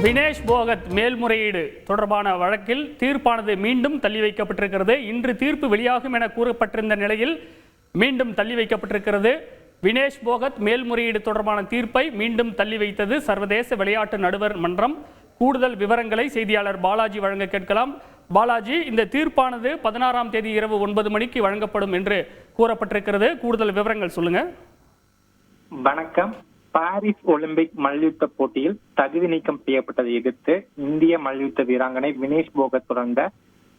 வினேஷ் போகத் மேல்முறையீடு தொடர்பான வழக்கில் தீர்ப்பானது மீண்டும் தள்ளி வைக்கப்பட்டிருக்கிறது. இன்று தீர்ப்பு வெளியாகும் என கூறப்பட்டிருந்த நிலையில் மீண்டும் தள்ளி வைக்கப்பட்டிருக்கிறது. வினேஷ் போகத் மேல்முறையீடு தொடர்பான தீர்ப்பை மீண்டும் தள்ளி வைத்தது சர்வதேச விளையாட்டு நடுவர் மன்றம். கூடுதல் விவரங்களை செய்தியாளர் பாலாஜி வழங்க கேட்கலாம். பாலாஜி, இந்த தீர்ப்பானது 16ஆம் தேதி இரவு 9 மணிக்கு வழங்கப்படும் என்று கூறப்பட்டிருக்கிறது. கூடுதல் விவரங்கள் சொல்லுங்க. வணக்கம். பாரிஸ் ஒலிம்பிக் மல்யுத்த போட்டியில் தகுதி நீக்கம் செய்யப்பட்டதை எதிர்த்து இந்திய மல்யுத்த வீராங்கனை வினேஷ் போகத் தொடர்ந்த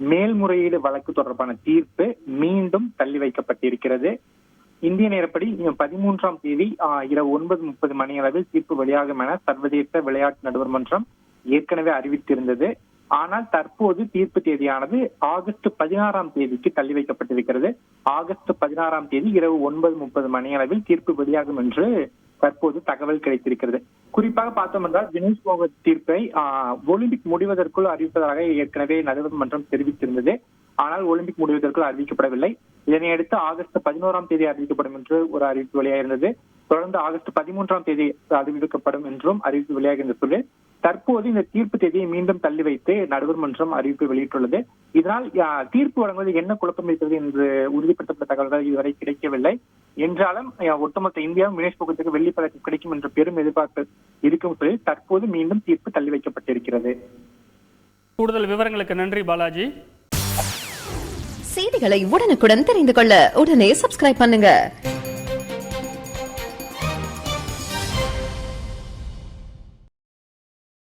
மேல்முறையீடு வழக்கு தொடர்பான தீர்ப்பு மீண்டும் தள்ளி வைக்கப்பட்டிருக்கிறது. இந்திய நேரப்படி 13ஆம் தேதி இரவு 9:30 மணி அளவில் தீர்ப்பு வெளியாகும் என சர்வதேச விளையாட்டு நடுவர் மன்றம் ஏற்கனவே அறிவித்திருந்தது. ஆனால் தற்போது தீர்ப்பு தேதியானது ஆகஸ்ட் 16ஆம் தேதிக்கு தள்ளி வைக்கப்பட்டிருக்கிறது. ஆகஸ்ட் 16ஆம் தேதி இரவு 9:30 மணி அளவில் தீர்ப்பு வெளியாகும் என்று தற்போது தகவல் கிடைத்திருக்கிறது. குறிப்பாக பார்த்தோம் என்றால் வினேஷ் போகத் தீர்ப்பை ஒலிம்பிக் முடிவதற்குள் அறிவிப்பதாக ஏற்கனவே நடுவர் மன்றம் தெரிவித்திருந்தது. ஆனால் ஒலிம்பிக் முடிவதற்குள் அறிவிக்கப்படவில்லை. இதனையடுத்து ஆகஸ்ட் 11ஆம் தேதி அறிவிக்கப்படும் என்று ஒரு அறிவிப்பு வெளியாகிருந்தது. தொடர்ந்து ஆகஸ்ட் 13ஆம் தேதி அறிவிக்கப்படும் என்றும் அறிவிப்பு வெளியாகின்ற சூழலில் தற்போது இந்த தீர்ப்பு தேதியை மீண்டும் தள்ளி வைத்து நடுவர் மன்றம் அறிவிப்பு வெளியிட்டுள்ளது. இதனால் தீர்ப்பு வழங்குவதில் என்ன குழப்பம் இருக்கிறது என்று உறுதிப்படுத்தப்பட்ட தகவல்கள் இதுவரை கிடைக்கவில்லை. என்றாலும் ஒட்டுமொத்த இந்தியாவும் வினேஷ் போகத்துக்கு வெள்ளி பதக்கம் கிடைக்கும் என்ற பெரும் எதிர்பார்ப்பு இருக்கும் சூழலில் தற்போது மீண்டும் தீர்ப்பு தள்ளி வைக்கப்பட்டிருக்கிறது. கூடுதல் விவரங்களுக்கு நன்றி பாலாஜி. செய்திகளை உடனுக்குடன் தெரிந்து கொள்ள உடனே சப்ஸ்கிரைப் பண்ணுங்க.